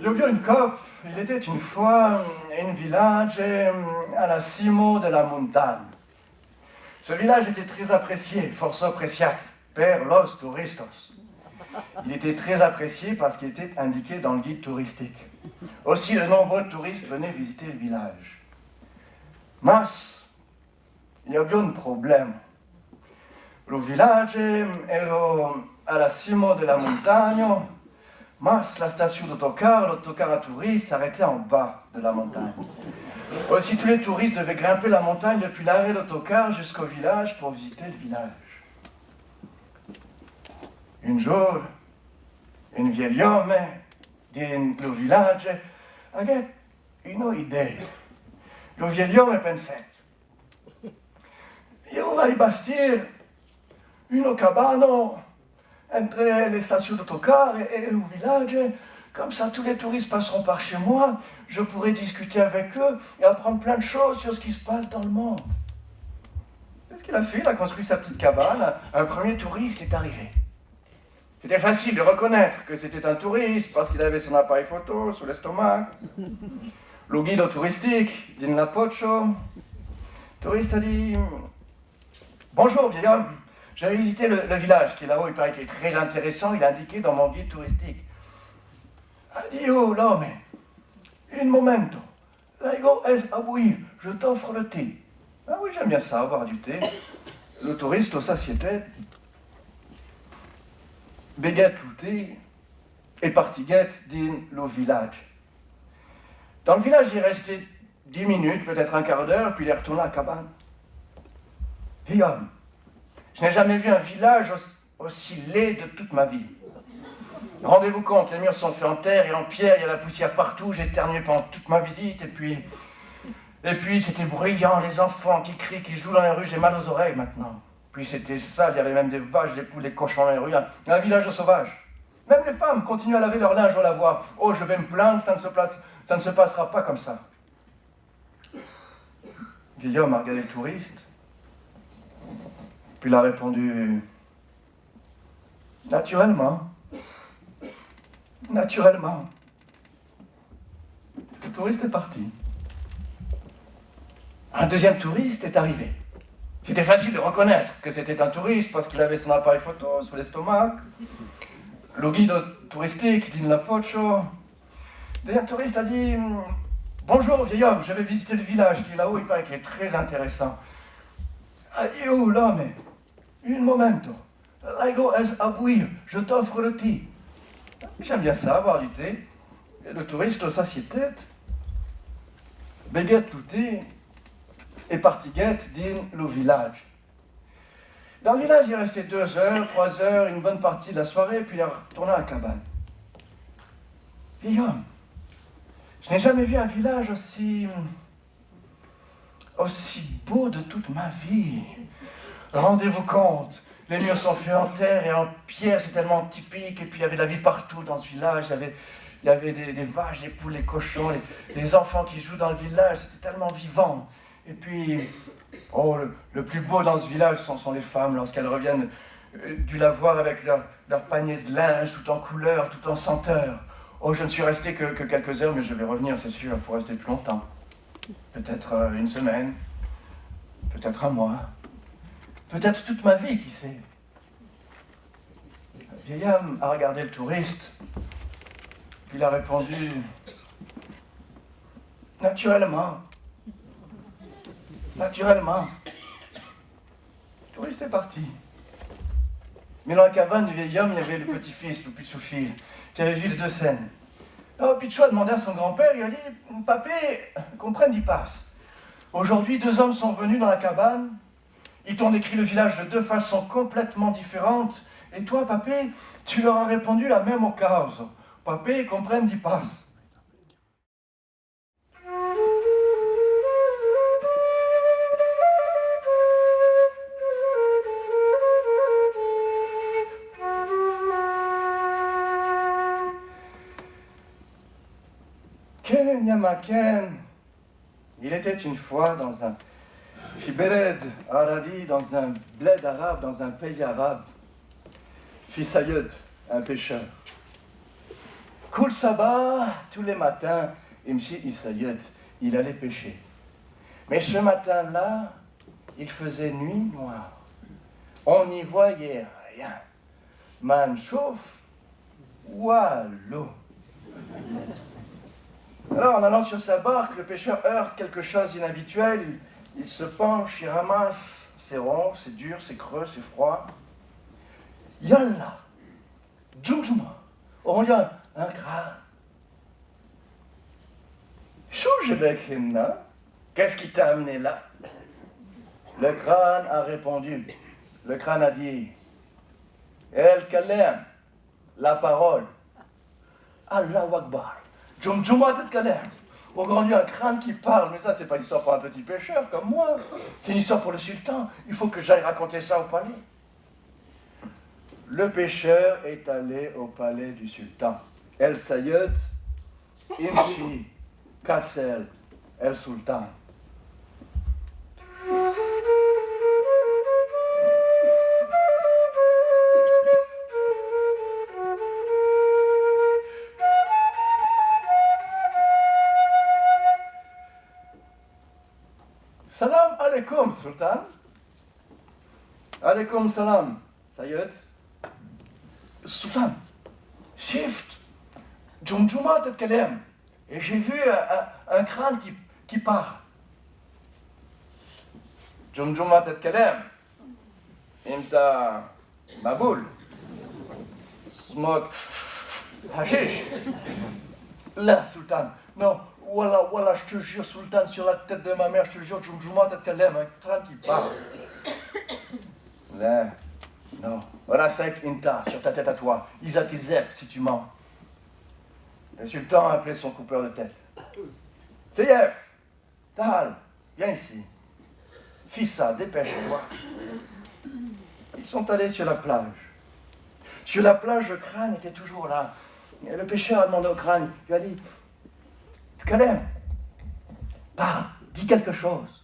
Il y a une cop, il était une fois un village à la cimo de la montagne. Ce village était très apprécié, forso apreciat, per los turistos. Il était très apprécié parce qu'il était indiqué dans le guide touristique. Aussi, de nombreux touristes venaient visiter le village. Mas, il y a bien un problème. Le village est à la cimo de la montagne, mas la station l'autocar à touristes s'arrêtait en bas de la montagne. Aussi, tous les touristes devaient grimper la montagne depuis l'arrêt d'autocar jusqu'au village pour visiter le village. Un jour, un vieil homme dans le village avait une idée. Le vieil homme pensait: io vai bâtir une cabane entre les stations d'autocar et le village. Comme ça, tous les touristes passeront par chez moi. Je pourrai discuter avec eux et apprendre plein de choses sur ce qui se passe dans le monde. C'est ce qu'il a fait. Il a construit sa petite cabane. Un premier touriste est arrivé. C'était facile de reconnaître que c'était un touriste parce qu'il avait son appareil photo sous l'estomac. Le guide touristique, din la pocho. Le touriste a dit: bonjour, vieil homme. J'avais visité le village qui est là-haut. Il paraît qu'il est très intéressant. Il est indiqué dans mon guide touristique. Addio, l'homme. Un momento. Laigo es a buir. Je t'offre le thé. Ah oui, j'aime bien ça, boire du thé. Le touriste haussa ses têtes, béguette le thé et partiguette din le village. Dans le village, il restait 10 minutes, peut-être un quart d'heure, puis il est retourné à la cabane. Vieil homme, je n'ai jamais vu un village aussi laid de toute ma vie. Rendez-vous compte, les murs sont faits en terre et en pierre, il y a la poussière partout, j'ai éternué pendant toute ma visite, et puis c'était bruyant, les enfants qui crient, qui jouent dans les rues, j'ai mal aux oreilles maintenant. Puis c'était sale, il y avait même des vaches, des poules, des cochons dans les rues, un village sauvage. Même les femmes continuent à laver leur linge au lavoir. Oh, je vais me plaindre, ça ne se passera pas comme ça. Guillaume a regardé le touriste, puis il a répondu: naturellement. Naturellement. Le touriste est parti. Un deuxième touriste est arrivé. C'était facile de reconnaître que c'était un touriste parce qu'il avait son appareil photo sous l'estomac. Le guide touristique dit la pocho. Le deuxième touriste a dit: bonjour vieil homme, je vais visiter le village qui est là-haut, il paraît qu'il est très intéressant. Addio l'homme. Un momento. Laigo es a buir. Je t'offre le thé. J'aime bien ça, boire du thé. Et le touriste haussa ses têtes, béguette le thé et partiguette din le village. Dans le village, il restait 2 heures, 3 heures, une bonne partie de la soirée, puis il est retourné à la cabane. Vieil homme, je n'ai jamais vu un village aussi beau de toute ma vie. Rendez-vous compte, les murs sont faits en terre et en pierre, c'est tellement typique, et puis il y avait de la vie partout dans ce village, il y avait des vaches, des poules, des cochons, les enfants qui jouent dans le village, c'était tellement vivant. Et puis, oh, le plus beau dans ce village sont les femmes lorsqu'elles reviennent du lavoir avec leur panier de linge, tout en couleur, tout en senteur. Oh, je ne suis resté que quelques heures, mais je vais revenir, c'est sûr, pour rester plus longtemps. Peut-être une semaine, peut-être un mois, peut-être toute ma vie, qui sait. Le vieil homme a regardé le touriste, puis il a répondu: naturellement. Naturellement. Le touriste est parti. Mais dans la cabane du vieil homme, il y avait le petit-fils, le plus sous-fil, qui avait vu les 2 scènes. Alors Pichou a demandé à son grand-père, il a dit: papé, comprenne d'y passe. Aujourd'hui, 2 hommes sont venus dans la cabane, ils t'ont décrit le village de 2 façons complètement différentes, et toi, papé, tu leur as répondu la même cause. Papé, comprenne d'y passe. Ken Yamaken, il était une fois dans un Fibeled Arabi, dans un bled arabe, dans un pays arabe. Fils Sayed, un pêcheur. Kul Sabah, tous les matins, Imsi Isayet, il allait pêcher. Mais ce matin-là, il faisait nuit noire. On n'y voyait rien. Man chauffe, wallo. Alors, en allant sur sa barque, le pêcheur heurte quelque chose d'inhabituel. Il se penche, il ramasse. C'est rond, c'est dur, c'est creux, c'est froid. Yalla, djumjuma. On y a un crâne. Choujebekhinna, qu'est-ce qui t'a amené là? Le crâne a répondu. Le crâne a dit El Kalem, la parole. Allahu Akbar. Djumjuma tet Kalem. Au grand Dieu, un crâne qui parle. Mais ça, c'est pas une histoire pour un petit pêcheur comme moi. C'est une histoire pour le sultan. Il faut que j'aille raconter ça au palais. Le pêcheur est allé au palais du sultan. El Sayed, Imshi, Kassel, El Sultan. Salam alaikum, Sultan. Alaikum salam, Sayed. Sultan, shift, Djumjuma tet kalem. Et j'ai vu un crâne qui part. Djumjuma tet kalem. Imta maboul. Smoke hashish. Là, Sultan. Non, voilà, je te jure, Sultan, sur la tête de ma mère, je te jure, Djumjuma tet kalem, un crâne qui part. Là. Non, voilà Sek Inta, sur ta tête à toi. Isaac Izep, si tu mens. Le sultan a appelé son coupeur de tête. Seyef, Tahal, viens ici. Fissa, dépêche-toi. Ils sont allés sur la plage. Sur la plage, le crâne était toujours là. Et le pêcheur a demandé au crâne, il lui a dit, Tkalem, parle, dis quelque chose.